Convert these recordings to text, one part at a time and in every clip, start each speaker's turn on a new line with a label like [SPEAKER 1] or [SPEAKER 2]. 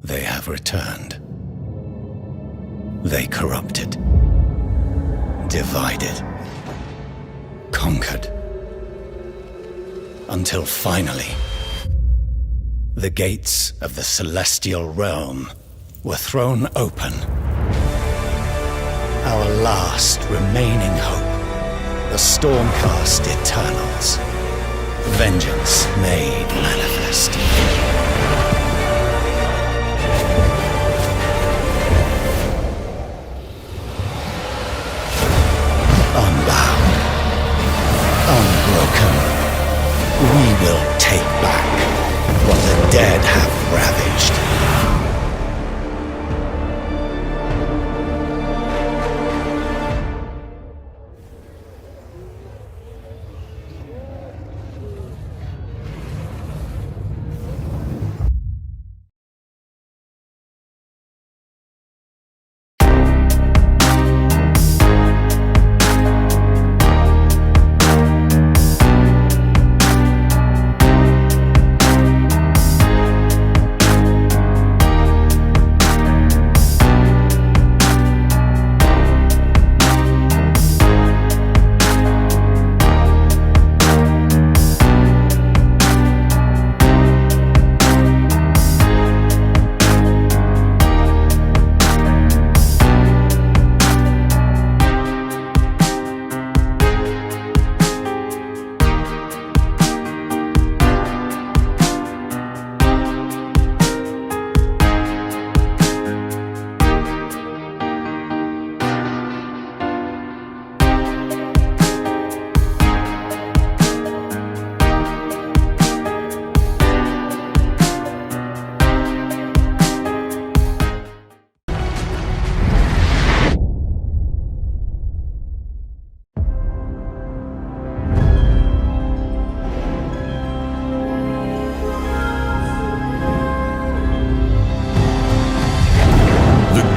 [SPEAKER 1] they have returned. They corrupted, divided, conquered, until finally, the gates of the celestial realm were thrown open. Our last remaining hope, the Stormcast Eternals. Vengeance made manifest. Unbound, unbroken, we will take back what the dead have ravaged.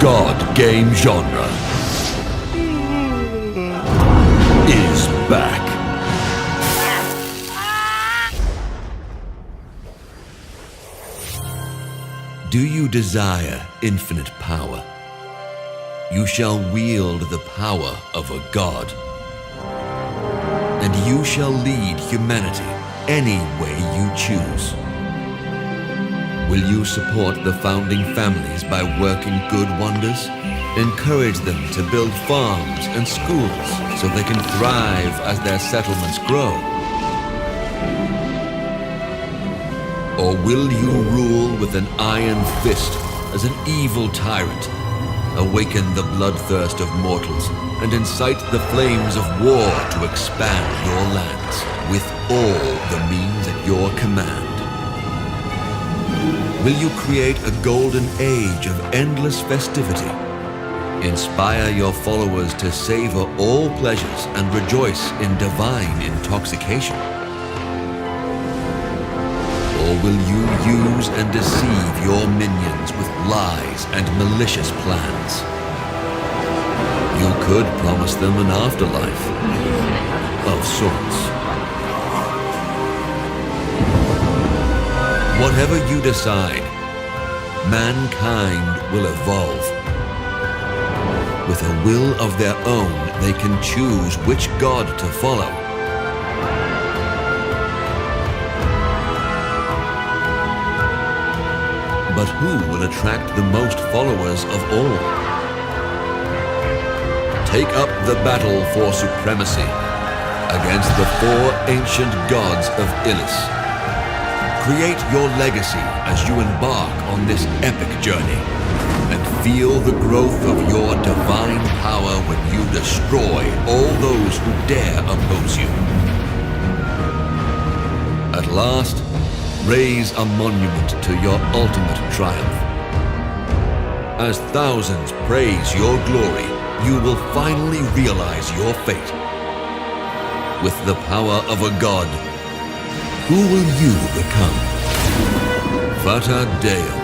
[SPEAKER 2] God game genre is back. Do you desire infinite power? You shall wield the power of a god. And you shall lead humanity any way you choose. Will you support the founding families by working good wonders? Encourage them to build farms and schools so they can thrive as their settlements grow? Or will you rule with an iron fist as an evil tyrant, awaken the bloodthirst of mortals, and incite the flames of war to expand your lands with all the means at your command? Will you create a golden age of endless festivity? Inspire your followers to savor all pleasures and rejoice in divine intoxication? Or will you use and deceive your minions with lies and malicious plans? You could promise them an afterlife of sorts. Whatever you decide, mankind will evolve. With a will of their own, they can choose which god to follow. But who will attract the most followers of all? Take up the battle for supremacy against the 4 ancient gods of Illis. Create your legacy as you embark on this epic journey, and feel the growth of your divine power when you destroy all those who dare oppose you. At last, raise a monument to your ultimate triumph. As thousands praise your glory, you will finally realize your fate. With the power of a god, who will you become? Fata Deum.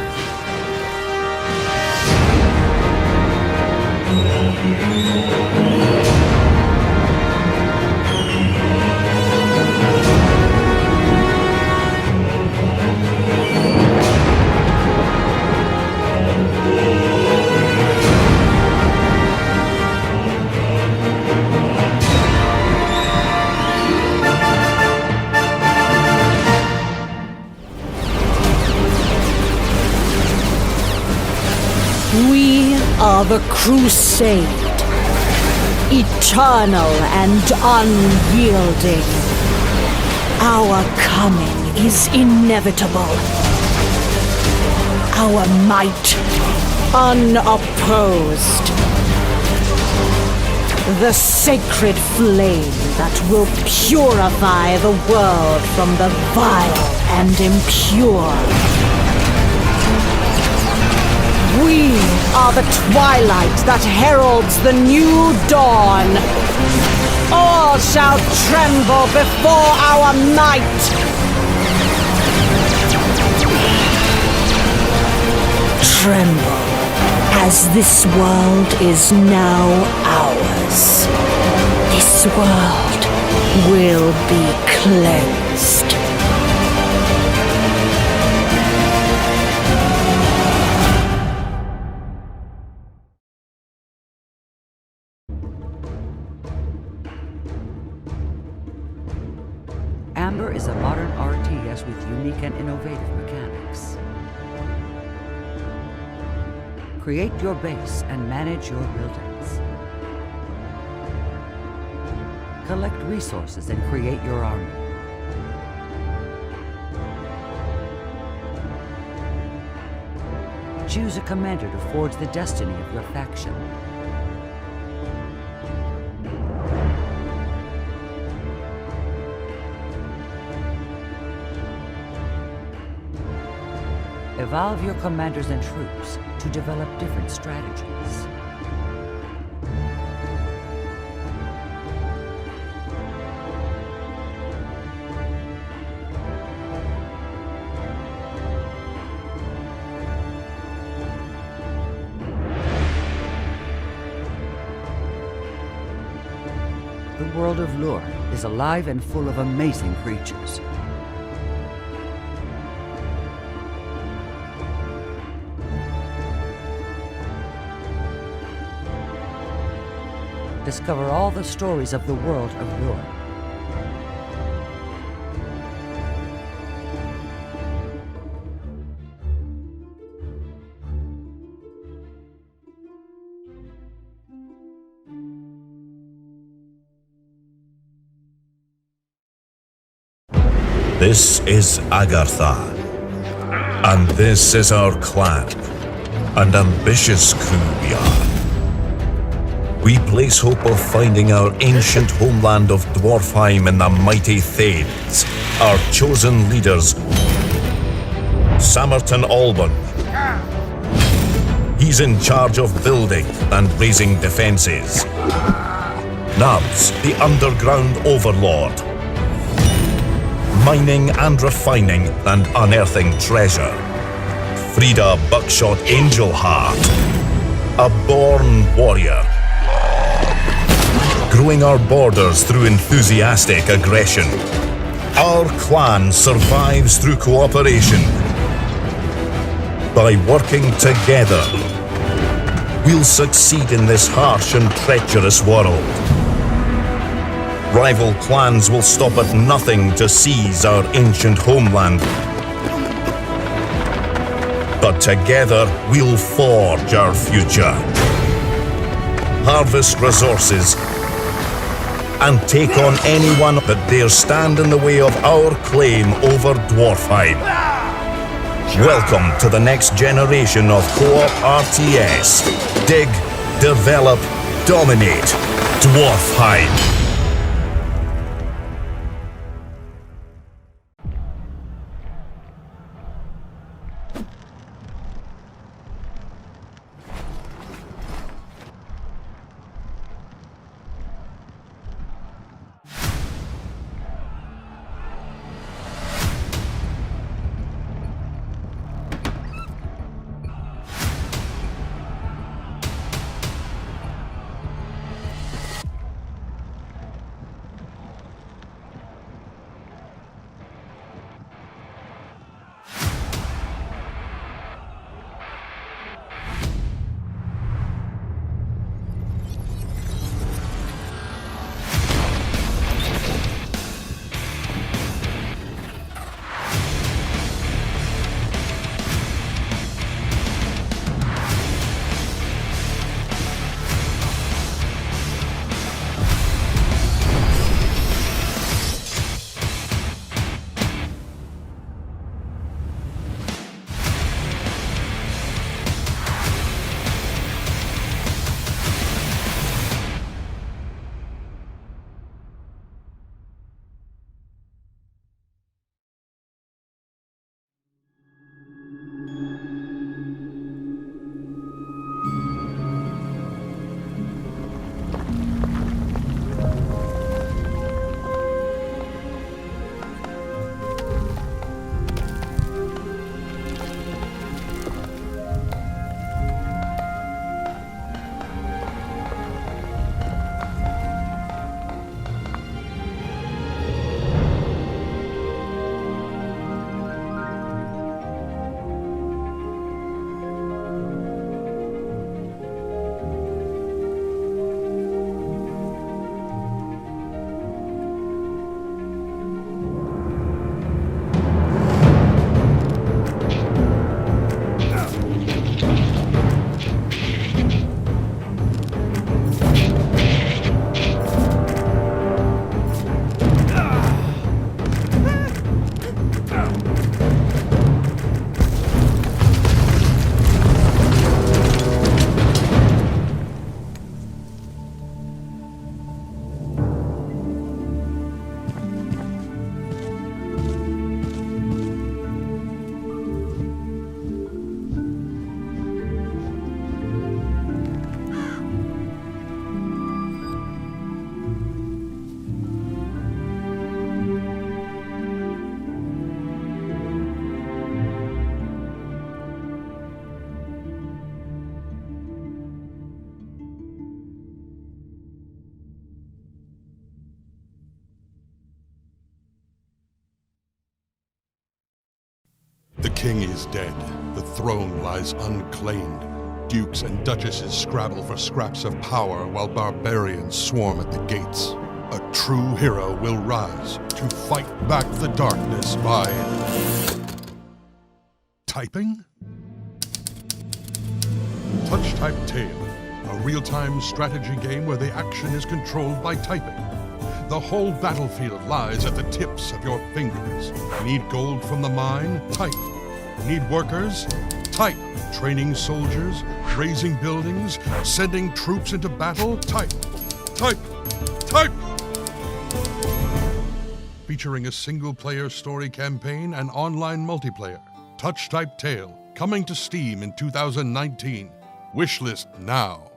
[SPEAKER 3] are the Crusade, eternal and unyielding. Our coming is inevitable. Our might unopposed. The sacred flame that will purify the world from the vile and impure. We are the twilight that heralds the new dawn. All shall tremble before our might. Tremble, as this world is now ours. This world will be cleansed.
[SPEAKER 4] Amber is a modern RTS with unique and innovative mechanics. Create your base and manage your buildings. Collect resources and create your army. Choose a commander to forge the destiny of your faction. Evolve your commanders and troops to develop different strategies. The world of Lure is alive and full of amazing creatures. Discover all the stories of the world of Lure.
[SPEAKER 5] This is Agartha, and this is our clan. An ambitious crew we are. We place hope of finding our ancient homeland of Dwarfheim in the mighty Thanes, our chosen leaders, Samerton Alban. He's in charge of building and raising defenses. Nabs, the underground overlord, mining and refining and unearthing treasure. Frida Buckshot Angelheart, a born warrior, growing our borders through enthusiastic aggression. Our clan survives through cooperation. By working together, we'll succeed in this harsh and treacherous world. Rival clans will stop at nothing to seize our ancient homeland. But together, we'll forge our future. Harvest resources and take on anyone that dares stand in the way of our claim over Dwarfheim. Welcome to the next generation of Co-op RTS. Dig, develop, dominate Dwarfheim.
[SPEAKER 6] The king is dead. The throne lies unclaimed. Dukes and duchesses scrabble for scraps of power while barbarians swarm at the gates. A true hero will rise to fight back the darkness by... typing? Touch Type Tale, a real-time strategy game where the action is controlled by typing. The whole battlefield lies at the tips of your fingers. Need gold from the mine? Type. Need workers? Type. Training soldiers? Raising buildings? Sending troops into battle? Type. Type. Type! Featuring a single-player story campaign and online multiplayer. Touch Type Tale, coming to Steam in 2019. Wishlist now.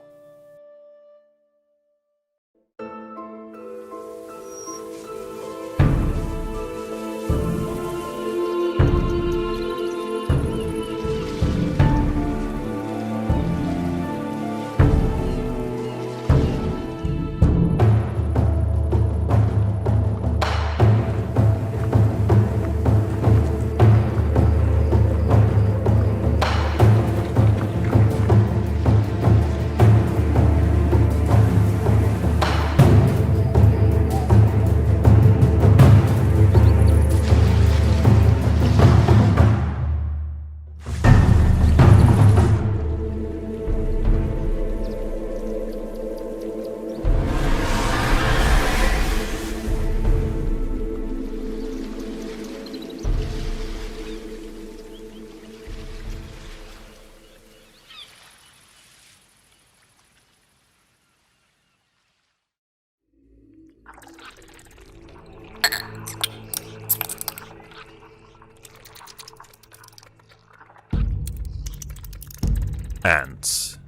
[SPEAKER 7] Ants.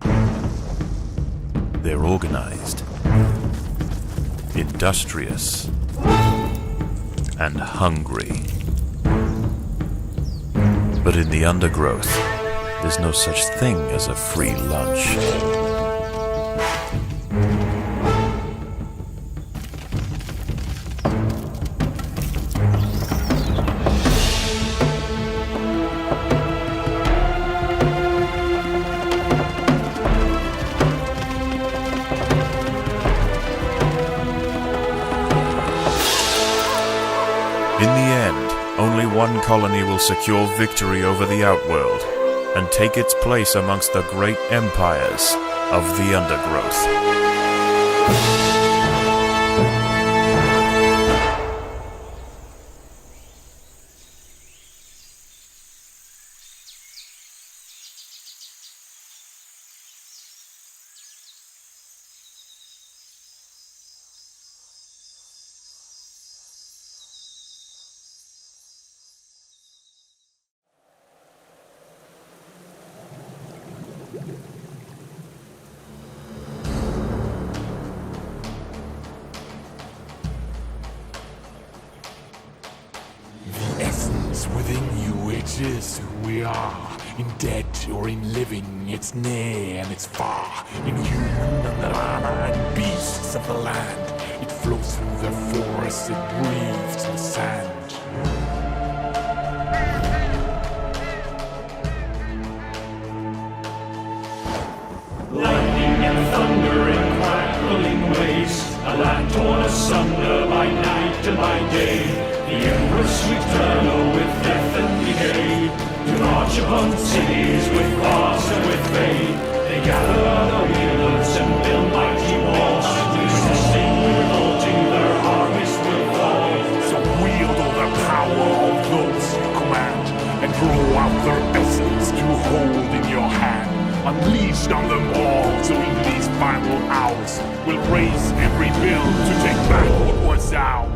[SPEAKER 7] They're organized, industrious, and hungry. But in the undergrowth, there's no such thing as a free lunch. In the end, only one colony will secure victory over the Outworld and take its place amongst the great empires of the undergrowth.
[SPEAKER 8] Within you, it is who we are. In dead or in living, it's near and it's far. In human and beasts of the land, it flows through the forest, it breathes the sand.
[SPEAKER 9] Lightning and thunder and crackling waves, a land torn asunder by night and by day. The Empress eternal with death and decay, to march upon cities with cross and with fame. They gather the wielders and build mighty walls, resisting, revolting, their armies will fall.
[SPEAKER 8] So wield all the power of those you command, and draw out their essence to hold in your hand. Unleash on them all, so in these final hours, we'll raise every bill to take back what was ours.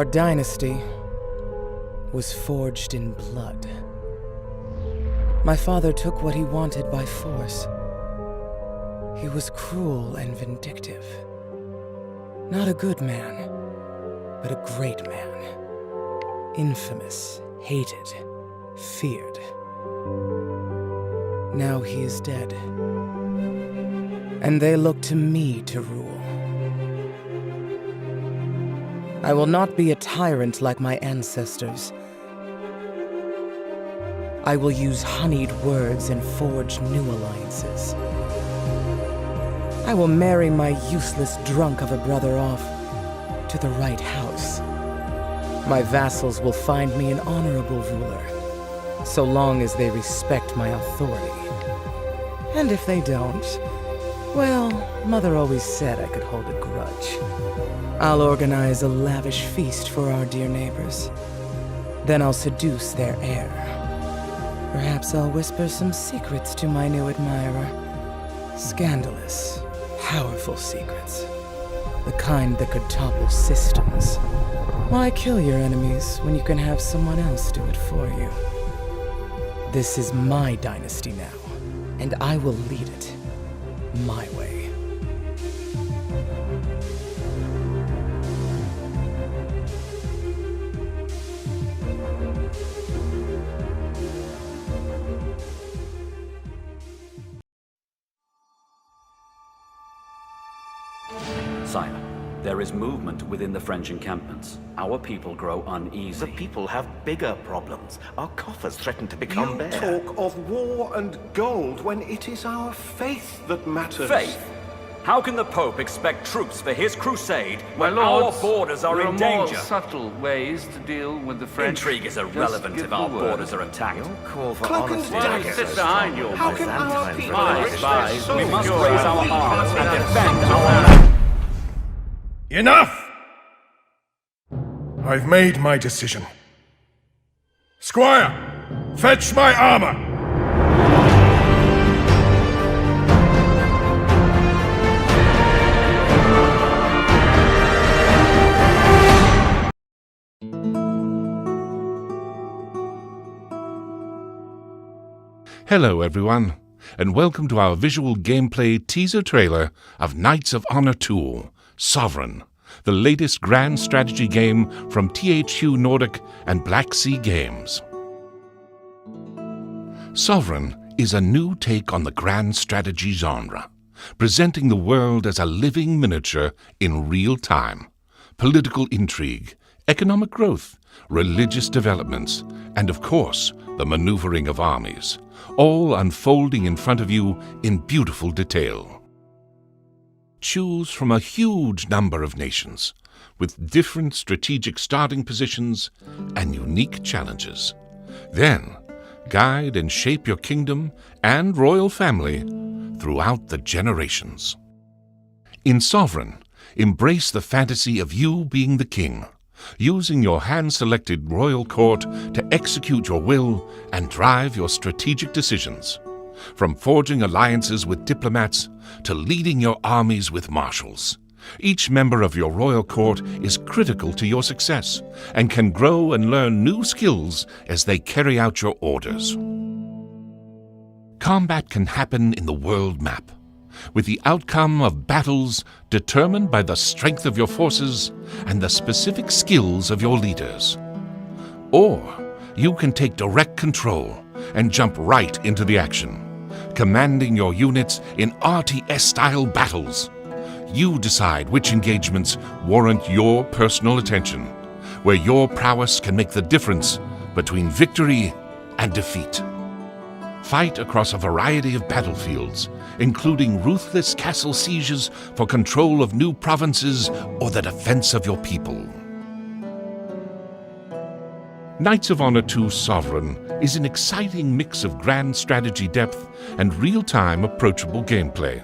[SPEAKER 10] Our dynasty was forged in blood. My father took what he wanted by force. He was cruel and vindictive. Not a good man, but a great man. Infamous, hated, feared. Now he is dead. And they look to me to rule. I will not be a tyrant like my ancestors. I will use honeyed words and forge new alliances. I will marry my useless drunk of a brother off to the right house. My vassals will find me an honorable ruler, so long as they respect my authority. And if they don't, well, Mother always said I could hold a grudge. I'll organize a lavish feast for our dear neighbors. Then I'll seduce their heir. Perhaps I'll whisper some secrets to my new admirer. Scandalous, powerful secrets. The kind that could topple systems. Why kill your enemies when you can have someone else do it for you? This is my dynasty now, and I will lead it my way.
[SPEAKER 11] Sire, there is movement within the French encampments. Our people grow uneasy.
[SPEAKER 12] The people have bigger problems. Our coffers threaten to become bare.
[SPEAKER 13] You talk of war and gold when it is our faith that matters.
[SPEAKER 11] Faith? How can the Pope expect troops for his crusade when
[SPEAKER 14] My lords,
[SPEAKER 11] our borders are
[SPEAKER 14] there
[SPEAKER 11] in
[SPEAKER 14] are
[SPEAKER 11] danger?
[SPEAKER 14] more subtle ways to deal with the French.
[SPEAKER 11] Intrigue is irrelevant if our borders are attacked.
[SPEAKER 12] Call for
[SPEAKER 13] Cloak and
[SPEAKER 12] honesty.
[SPEAKER 13] dagger.
[SPEAKER 14] Sit behind your
[SPEAKER 13] How can our
[SPEAKER 12] Byzantine
[SPEAKER 13] people
[SPEAKER 11] My
[SPEAKER 13] enrich
[SPEAKER 11] spies,
[SPEAKER 13] their
[SPEAKER 11] we
[SPEAKER 13] souls?
[SPEAKER 11] must
[SPEAKER 14] Pure
[SPEAKER 11] raise our
[SPEAKER 14] and
[SPEAKER 11] arms
[SPEAKER 14] we
[SPEAKER 11] and
[SPEAKER 14] have
[SPEAKER 11] defend
[SPEAKER 14] no
[SPEAKER 11] our...
[SPEAKER 15] Enough! I've made my decision. Squire, fetch my armor!
[SPEAKER 16] Hello everyone, and welcome to our visual gameplay teaser trailer of Knights of Honor 2, Sovereign, the latest grand strategy game from THQ Nordic and Black Sea Games. Sovereign is a new take on the grand strategy genre, presenting the world as a living miniature in real time. Political intrigue, economic growth, religious developments, and of course, the maneuvering of armies, all unfolding in front of you in beautiful detail. Choose from a huge number of nations, with different strategic starting positions and unique challenges. Then, guide and shape your kingdom and royal family throughout the generations. In Sovereign, embrace the fantasy of you being the king, using your hand-selected royal court to execute your will and drive your strategic decisions. From forging alliances with diplomats to leading your armies with marshals, each member of your royal court is critical to your success and can grow and learn new skills as they carry out your orders. Combat can happen in the world map, with the outcome of battles determined by the strength of your forces and the specific skills of your leaders. Or you can take direct control and jump right into the action, commanding your units in RTS-style battles. You decide which engagements warrant your personal attention, where your prowess can make the difference between victory and defeat. Fight across a variety of battlefields, including ruthless castle sieges for control of new provinces or the defense of your people. Knights of Honor 2 Sovereign is an exciting mix of grand strategy depth and real-time approachable gameplay.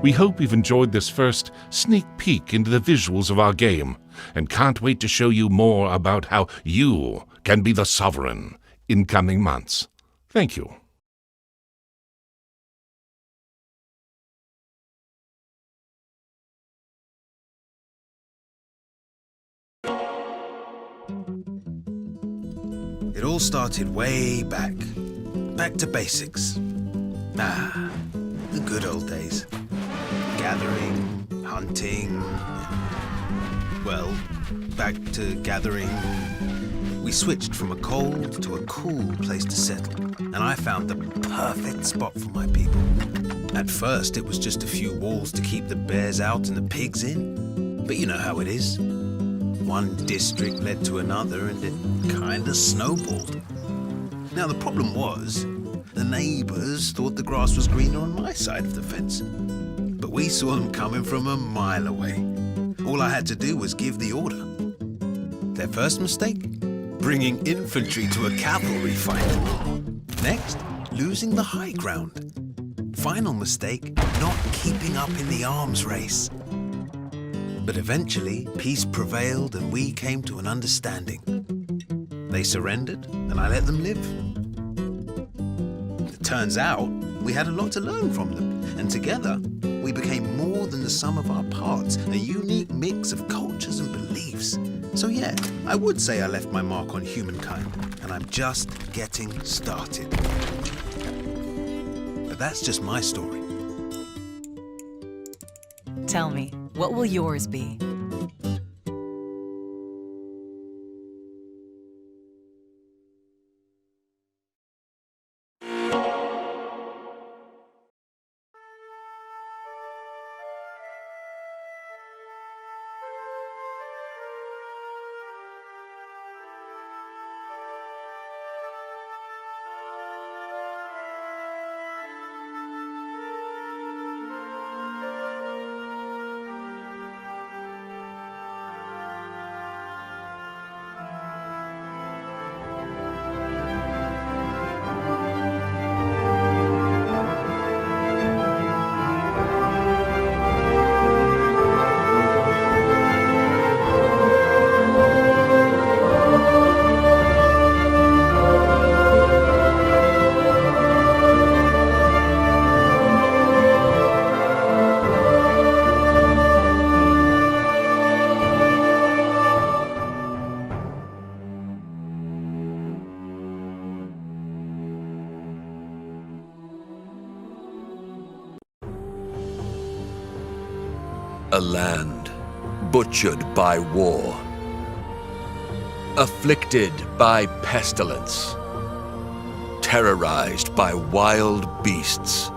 [SPEAKER 16] We hope you've enjoyed this first sneak peek into the visuals of our game and can't wait to show you more about how you can be the Sovereign in coming months. Thank you.
[SPEAKER 17] It all started way back to basics. The good old days. Gathering, hunting, well, back to gathering. We switched from a cold to a cool place to settle, and I found the perfect spot for my people. At first, it was just a few walls to keep the bears out and the pigs in, but you know how it is. One district led to another, and it kinda snowballed. Now, the problem was, the neighbors thought the grass was greener on my side of the fence, but we saw them coming from a mile away. All I had to do was give the order. Their first mistake? Bringing infantry to a cavalry fight. Next, losing the high ground. Final mistake, not keeping up in the arms race. But eventually, peace prevailed and we came to an understanding. They surrendered, and I let them live. It turns out, we had a lot to learn from them, and together, we became more than the sum of our parts, a unique mix of cultures and beliefs. So yeah, I would say I left my mark on humankind, and I'm just getting started. But that's just my story.
[SPEAKER 18] Tell me, what will yours be?
[SPEAKER 2] A land butchered by war, afflicted by pestilence, terrorized by wild beasts,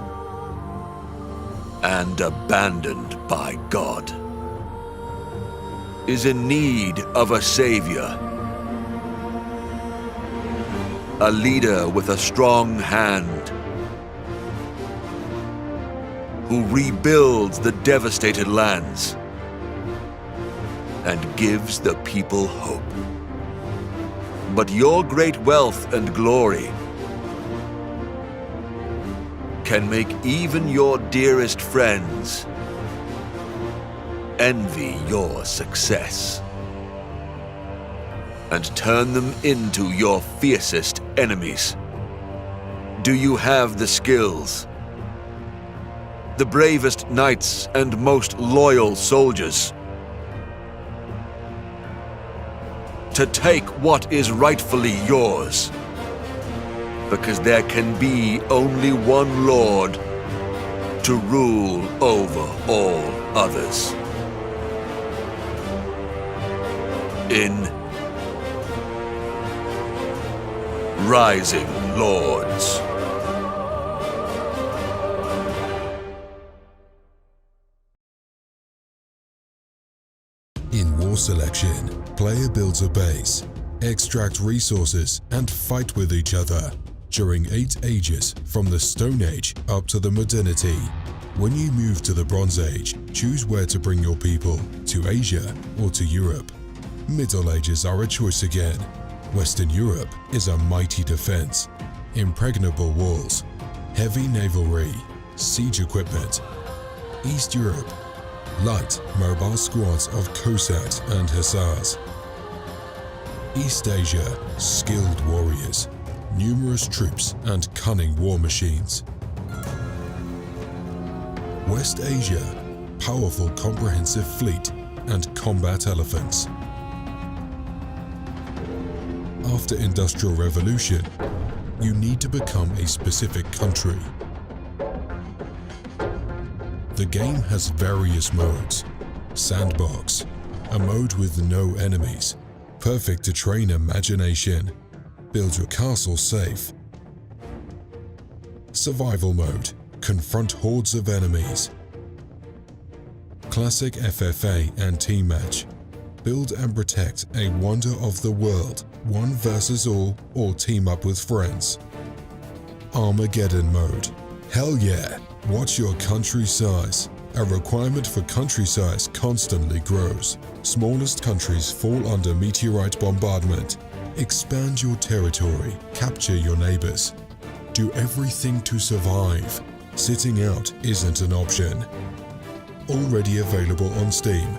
[SPEAKER 2] and abandoned by God, is in need of a savior. A leader with a strong hand, who rebuilds the devastated lands and gives the people hope. But your great wealth and glory can make even your dearest friends envy your success and turn them into your fiercest enemies. Do you have the skills, the bravest knights and most loyal soldiers, to take what is rightfully yours? Because there can be only one Lord to rule over all others. In Rising Lords.
[SPEAKER 19] In War Selection, player builds a base, extract resources, and fight with each other during 8 ages from the Stone Age up to the Modernity. When you move to the Bronze Age, choose where to bring your people, to Asia or to Europe. Middle Ages are a choice again. Western Europe is a mighty defense, impregnable walls, heavy navalry, siege equipment. East Europe, light, mobile squads of Cossacks and Hussars. East Asia, skilled warriors, numerous troops and cunning war machines. West Asia, powerful comprehensive fleet and combat elephants. after Industrial Revolution, you need to become a specific country. The game has various modes. Sandbox, a mode with no enemies, perfect to train imagination. Build your castle safe. Survival mode, confront hordes of enemies. Classic FFA and team match. Build and protect a wonder of the world, one versus all, or team up with friends. Armageddon mode. Hell yeah! Watch your country size. A requirement for country size constantly grows. Smallest countries fall under meteorite bombardment. Expand your territory, capture your neighbors. Do everything to survive. Sitting out isn't an option. Already available on Steam.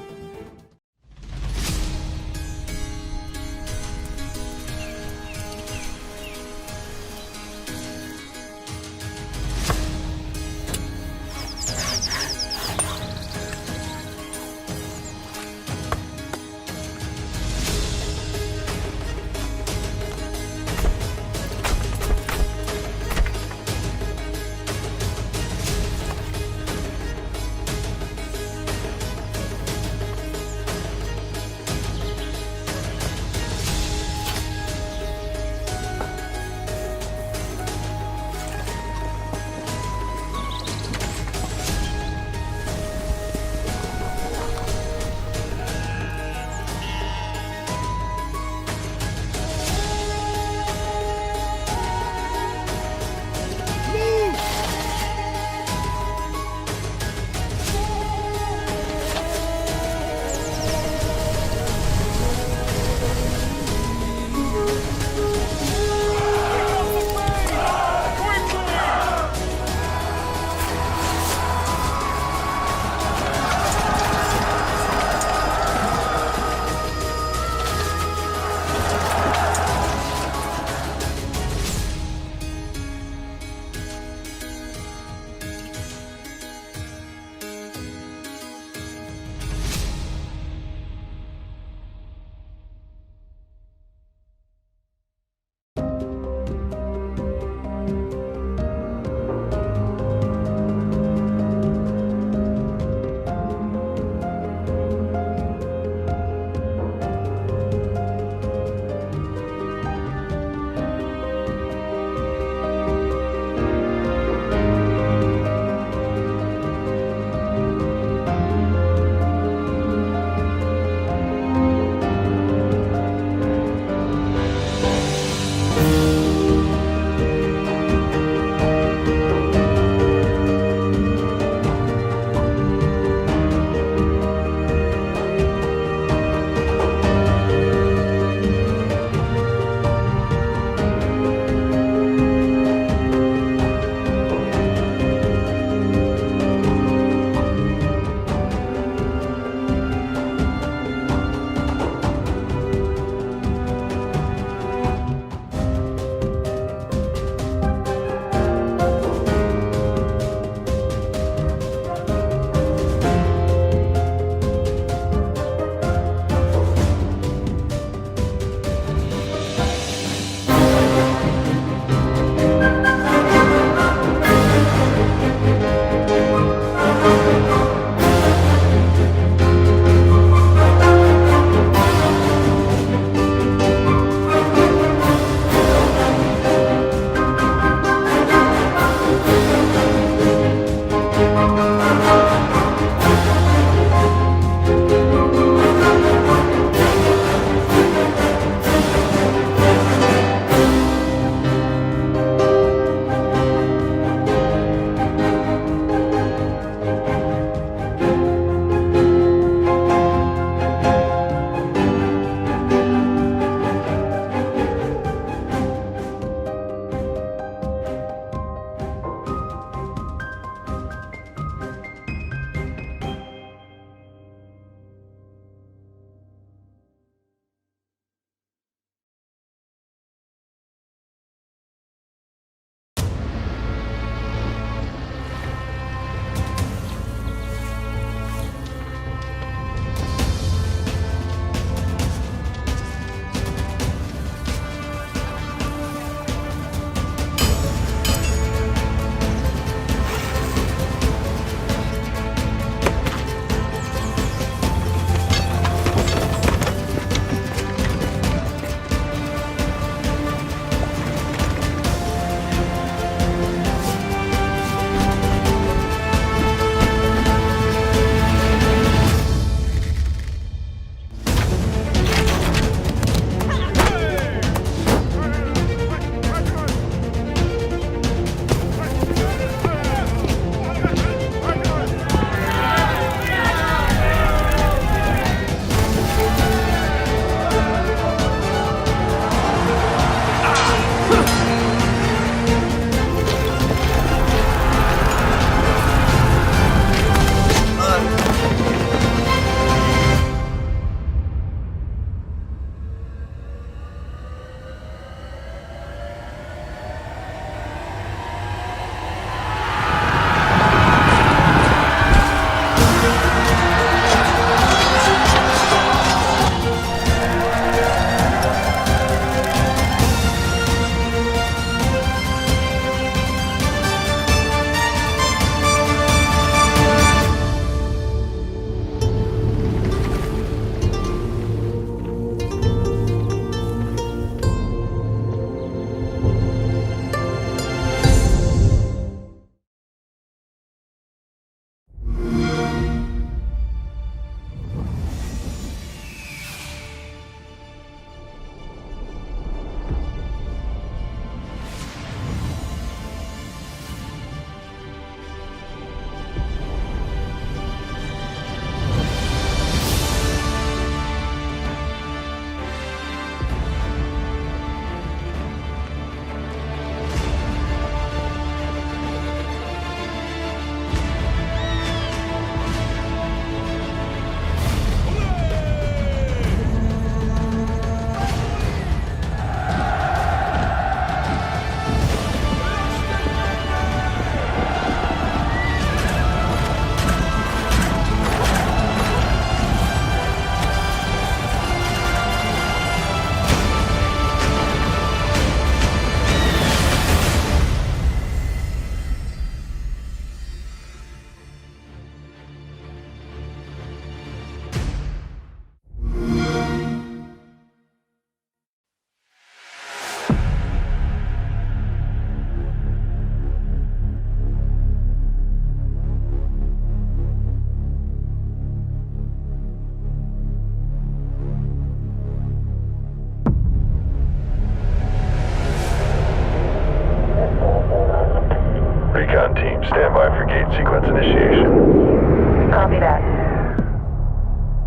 [SPEAKER 20] Stand by for gate sequence initiation.
[SPEAKER 21] Copy that.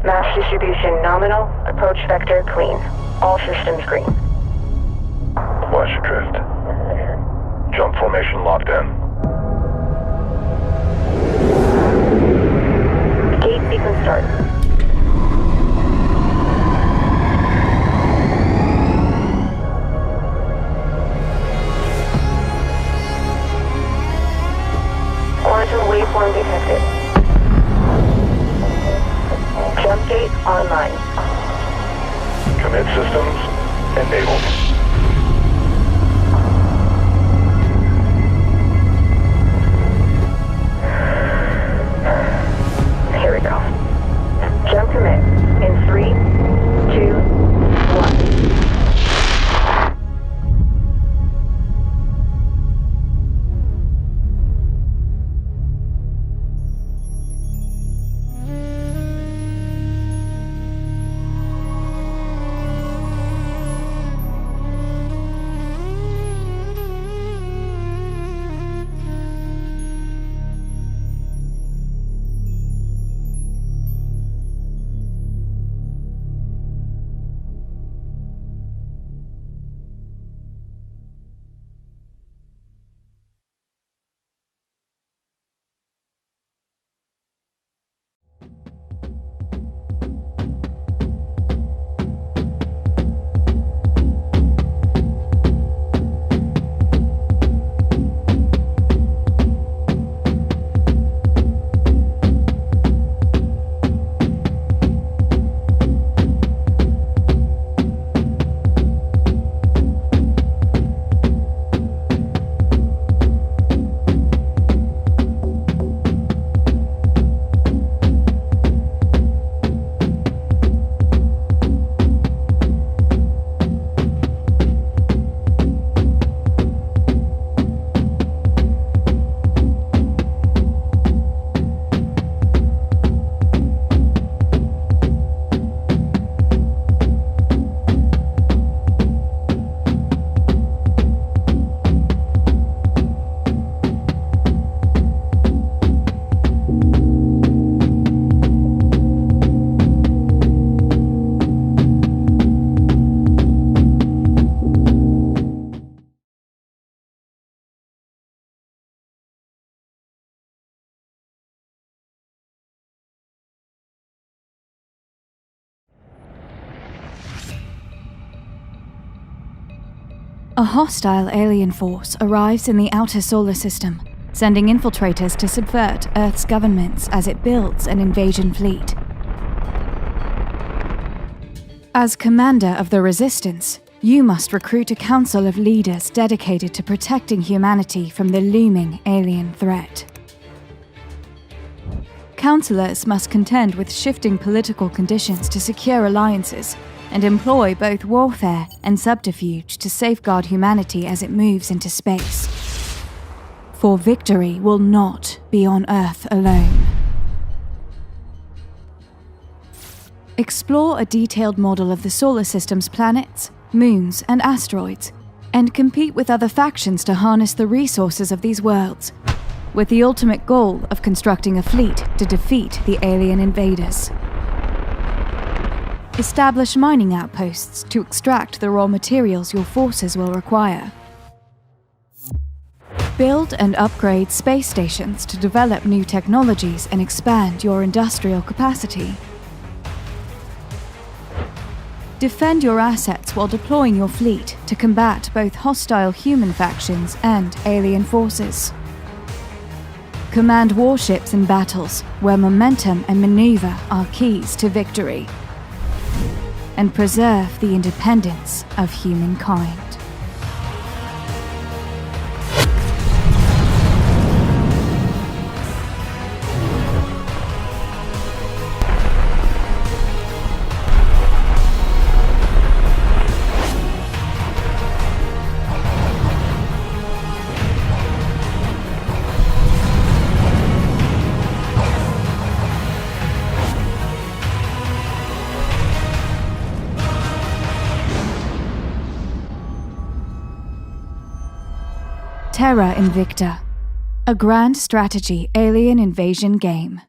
[SPEAKER 21] Mass distribution nominal, approach vector clean. All systems green.
[SPEAKER 20] Flash adrift. Jump formation locked in.
[SPEAKER 21] Gate sequence start. Quantum waveform detected. Jump gate online.
[SPEAKER 20] Commit systems enabled.
[SPEAKER 21] Here we go. Jump commit in 3, 2, 1.
[SPEAKER 22] A hostile alien force arrives in the outer solar system, sending infiltrators to subvert Earth's governments as it builds an invasion fleet. As commander of the Resistance, you must recruit a council of leaders dedicated to protecting humanity from the looming alien threat. Councillors must contend with shifting political conditions to secure alliances and employ both warfare and subterfuge to safeguard humanity as it moves into space. For victory will not be on Earth alone. Explore a detailed model of the solar system's planets, moons, and asteroids, and compete with other factions to harness the resources of these worlds, with the ultimate goal of constructing a fleet to defeat the alien invaders. Establish mining outposts to extract the raw materials your forces will require. Build and upgrade space stations to develop new technologies and expand your industrial capacity. Defend your assets while deploying your fleet to combat both hostile human factions and alien forces. Command warships in battles where momentum and maneuver are keys to victory. And preserve the independence of humankind. Terra Invicta, A grand strategy alien invasion game.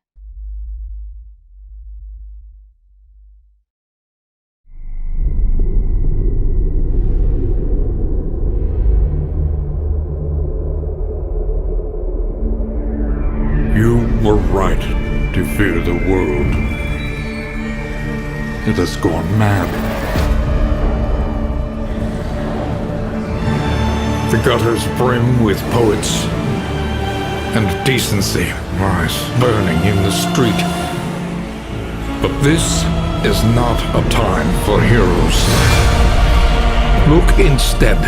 [SPEAKER 1] You were right to fear the world. It has gone mad. The gutters brim with poets, and decency lies burning in the street. But this is not a time for heroes. Look instead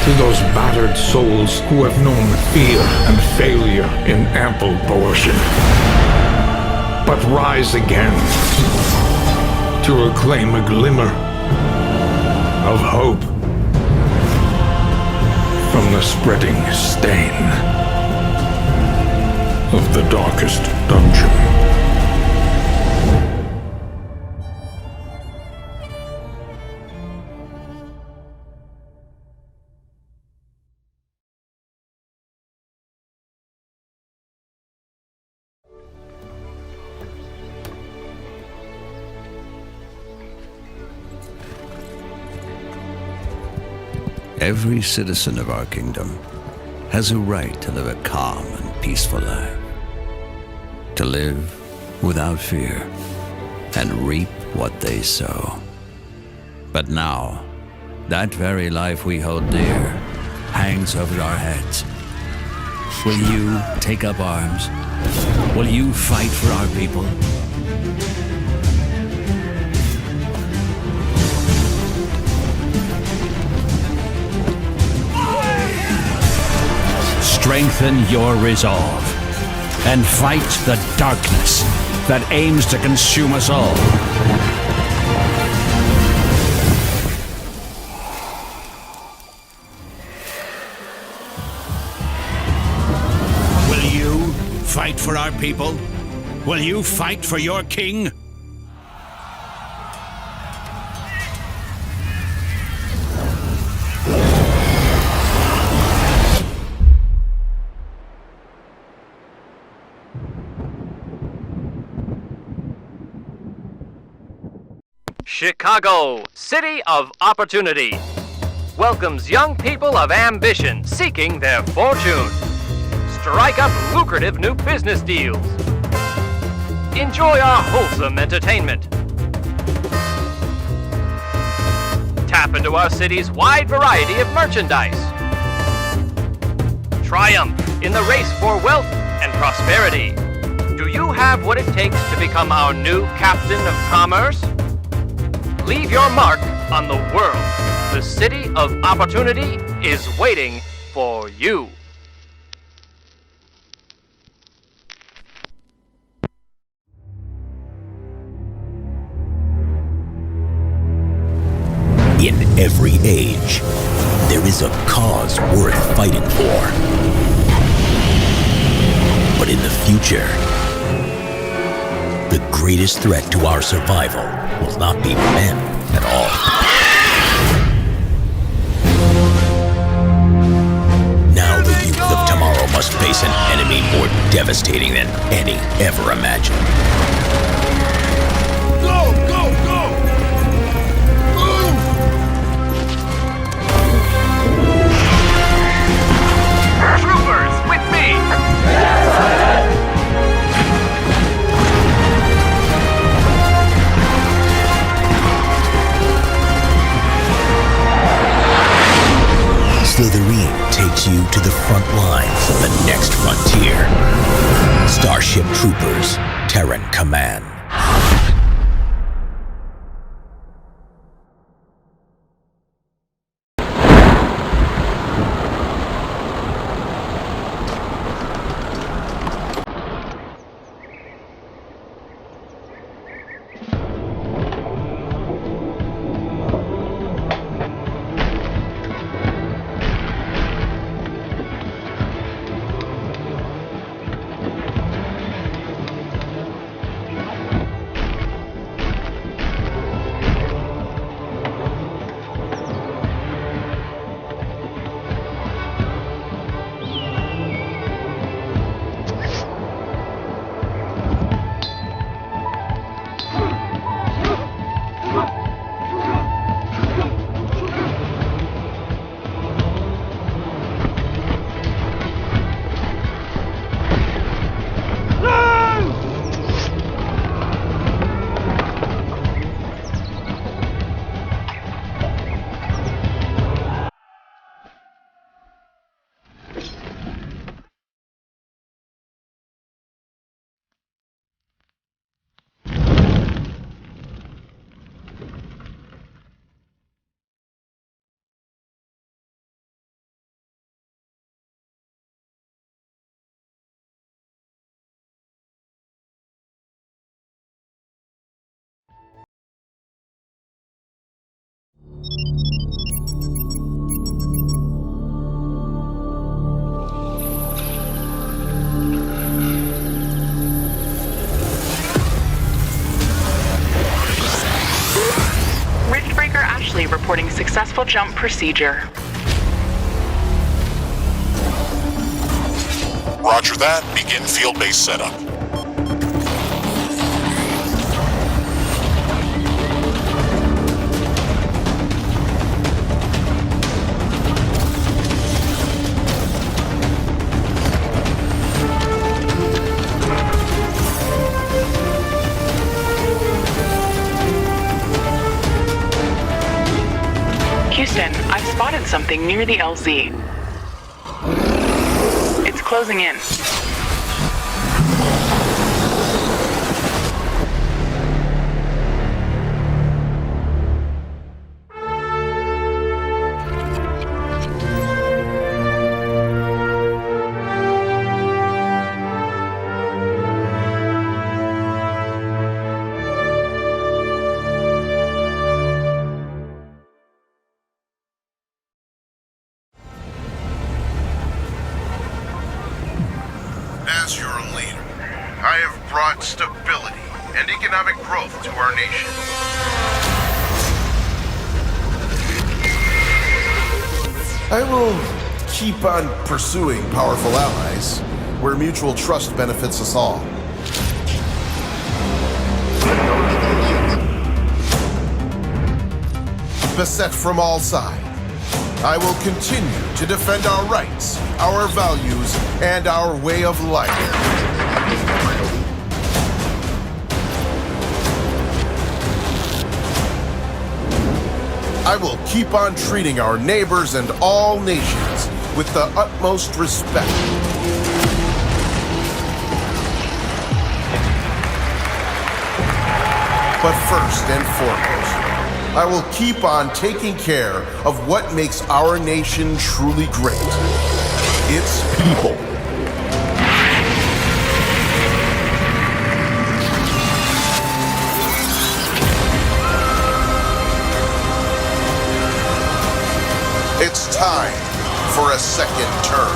[SPEAKER 1] to those battered souls who have known fear and failure in ample portion, but rise again to reclaim a glimmer of hope from the spreading stain of the darkest dungeon.
[SPEAKER 3] Every citizen of our kingdom has a right to live a calm and peaceful life. To live without fear and reap what they sow. But now, that very life we hold dear hangs over our heads. Will you take up arms? Will you fight for our people? Strengthen your resolve and fight the darkness that aims to consume us all. Will you fight for our people? Will you fight for your king?
[SPEAKER 23] Chicago, city of opportunity, welcomes young people of ambition seeking their fortune. Strike up lucrative new business deals. Enjoy our wholesome entertainment. Tap into our city's wide variety of merchandise. Triumph in the race for wealth and prosperity. Do you have what it takes to become our new captain of commerce? Leave your mark on the world. The city of opportunity is waiting for you.
[SPEAKER 24] In every age, there is a cause worth fighting for. But in the future, the greatest threat to our survival will not be men at all. Now the youth of tomorrow must face an enemy more devastating than any ever imagined.
[SPEAKER 15] Go, go, go! Move!
[SPEAKER 23] Troopers, with me!
[SPEAKER 24] Slytherin takes you to the front lines of the next frontier. Starship Troopers, Terran Command.
[SPEAKER 4] Successful jump procedure.
[SPEAKER 5] Roger that. Begin field-based setup.
[SPEAKER 4] Houston, I've spotted something near the LZ. It's closing in.
[SPEAKER 15] As your leader, I have brought stability and economic growth to our nation. I will keep on pursuing powerful allies where mutual trust benefits us all. Beset from all sides, I will continue to defend our rights, our values, and our way of life. I will keep on treating our neighbors and all nations with the utmost respect. But first and foremost, I will keep on taking care of what makes our nation truly great. Its people. It's time for a second term.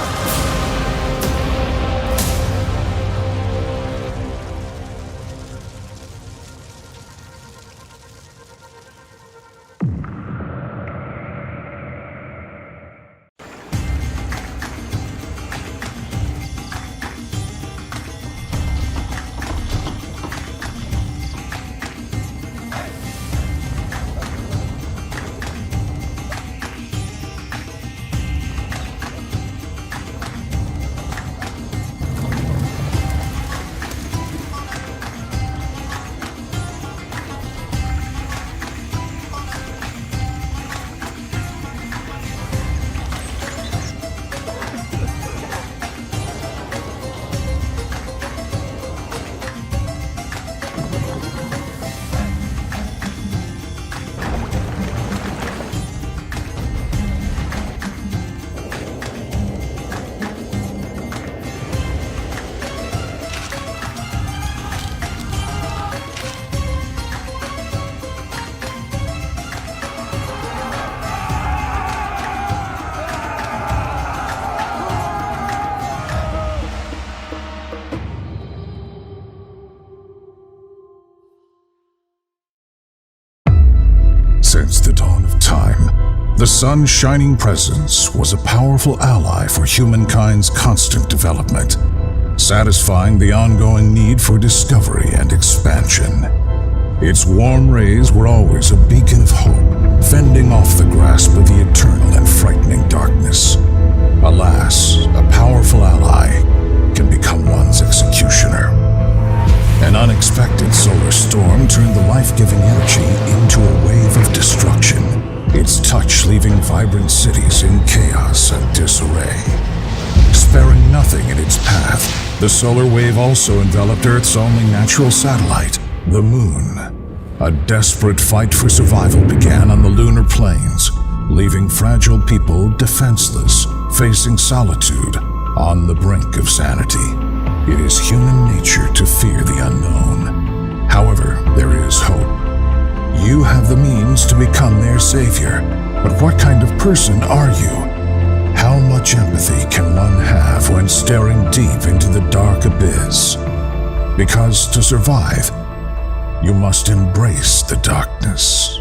[SPEAKER 6] Since the dawn of time, the sun's shining presence was a powerful ally for humankind's constant development, satisfying the ongoing need for discovery and expansion. Its warm rays were always a beacon of hope, fending off the grasp of the eternal and frightening darkness. Alas, a powerful ally can become one's executioner. An unexpected solar storm turned the life-giving energy into a wave of destruction, its touch leaving vibrant cities in chaos and disarray. Sparing nothing in its path, the solar wave also enveloped Earth's only natural satellite, the Moon. A desperate fight for survival began on the lunar plains, leaving fragile people defenseless, facing solitude on the brink of sanity. It is human nature to fear the unknown. However, there is hope. You have the means to become their savior, but what kind of person are you? How much empathy can one have when staring deep into the dark abyss? Because to survive, you must embrace the darkness.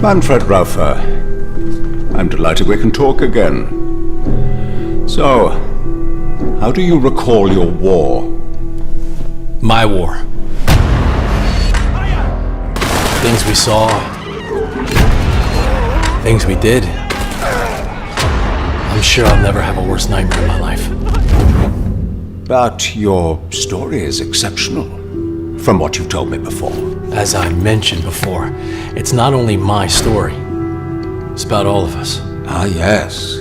[SPEAKER 7] Manfred Rauffer, I'm delighted we can talk again. So, how do you recall your war?
[SPEAKER 8] My war. Things we saw. Things we did. I'm sure I'll never have a worse nightmare in my life.
[SPEAKER 7] But your story is exceptional, from what you've told me before.
[SPEAKER 8] As I mentioned before, it's not only my story. It's about all of us.
[SPEAKER 7] Ah, yes.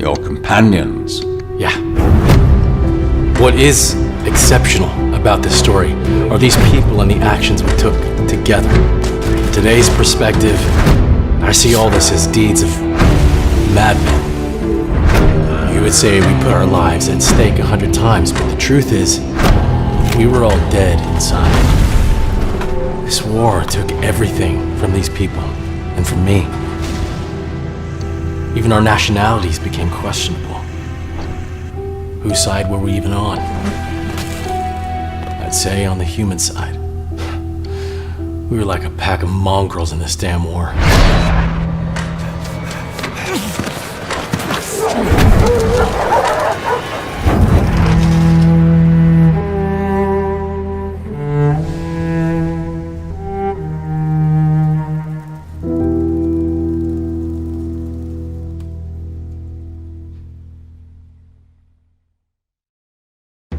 [SPEAKER 7] Your companions.
[SPEAKER 8] Yeah. What is exceptional about this story are these people and the actions we took together. From today's perspective, I see all this as deeds of madmen. You would say we put our lives at stake 100 times, but the truth is, we were all dead inside. This war took everything from these people, and from me. Even our nationalities became questionable. Whose side were we even on? I'd say on the human side. We were like a pack of mongrels in this damn war.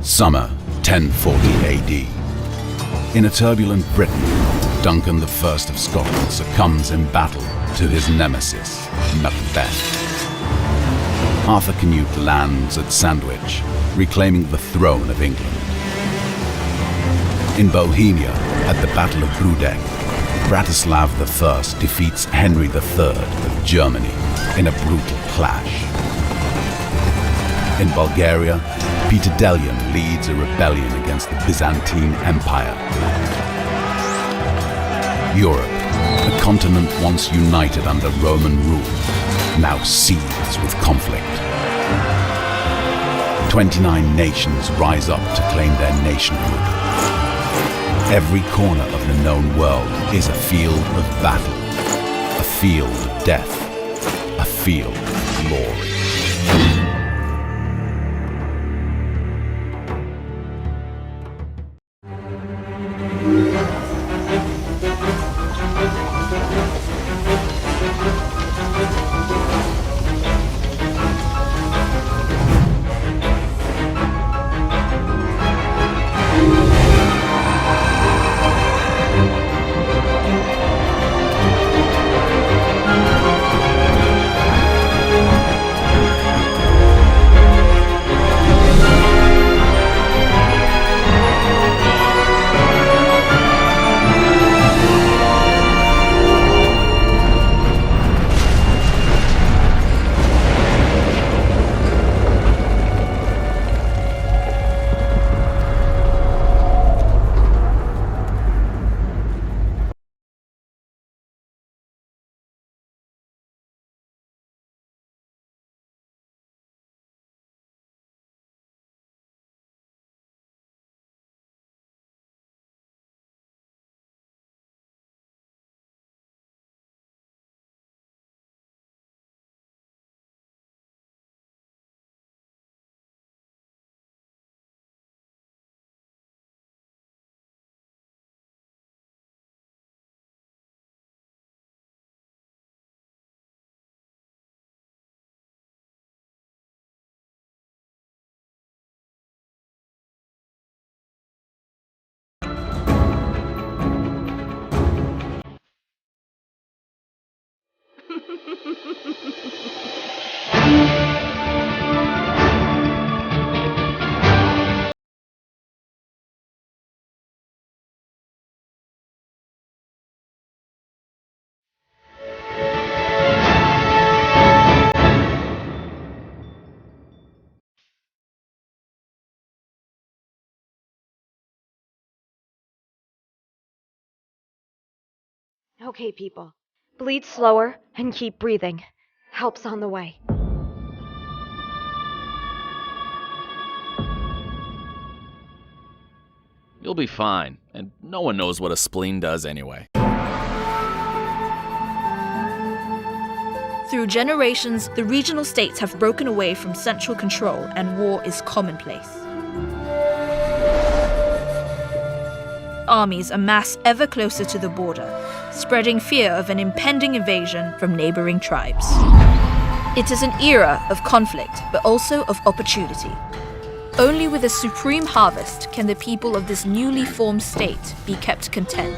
[SPEAKER 24] Summer 1040 AD. In a turbulent Britain, Duncan I of Scotland succumbs in battle to his nemesis, Macbeth. Arthur Canute lands at Sandwich, reclaiming the throne of England. In Bohemia, at the Battle of Brudek, Bratislav I defeats Henry III of Germany in a brutal clash. In Bulgaria, Peter Delian leads a rebellion against the Byzantine Empire. Europe, a continent once united under Roman rule, now seethes with conflict. 29 nations rise up to claim their nationhood. Every corner of the known world is a field of battle, a field of death, a field of glory.
[SPEAKER 21] Okay, people. Bleed slower and keep breathing. Help's on the way.
[SPEAKER 9] You'll be fine, and no one knows what a spleen does anyway. Through generations, the regional states have broken away from central control and war is commonplace. Armies amass ever closer to the border, spreading fear of an impending invasion from neighboring tribes. It is an era of conflict, but also of opportunity. Only with a supreme harvest can the people of this newly formed state be kept content,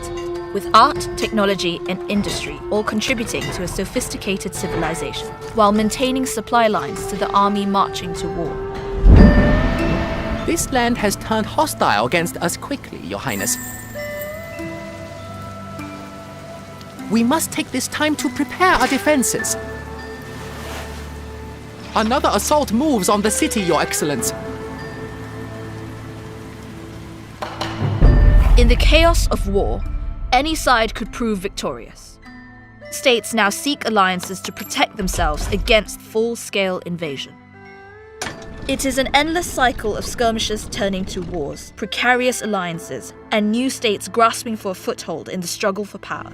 [SPEAKER 9] with art, technology, and industry all contributing to a sophisticated civilization, while maintaining supply lines to the army marching to war.
[SPEAKER 10] This land has turned hostile against us quickly, Your Highness. We must take this time to prepare our defenses. Another assault moves on the city, Your Excellence.
[SPEAKER 9] In the chaos of war, any side could prove victorious. States now seek alliances to protect themselves against full-scale invasion. It is an endless cycle of skirmishes turning to wars, precarious alliances, and new states grasping for a foothold in the struggle for power.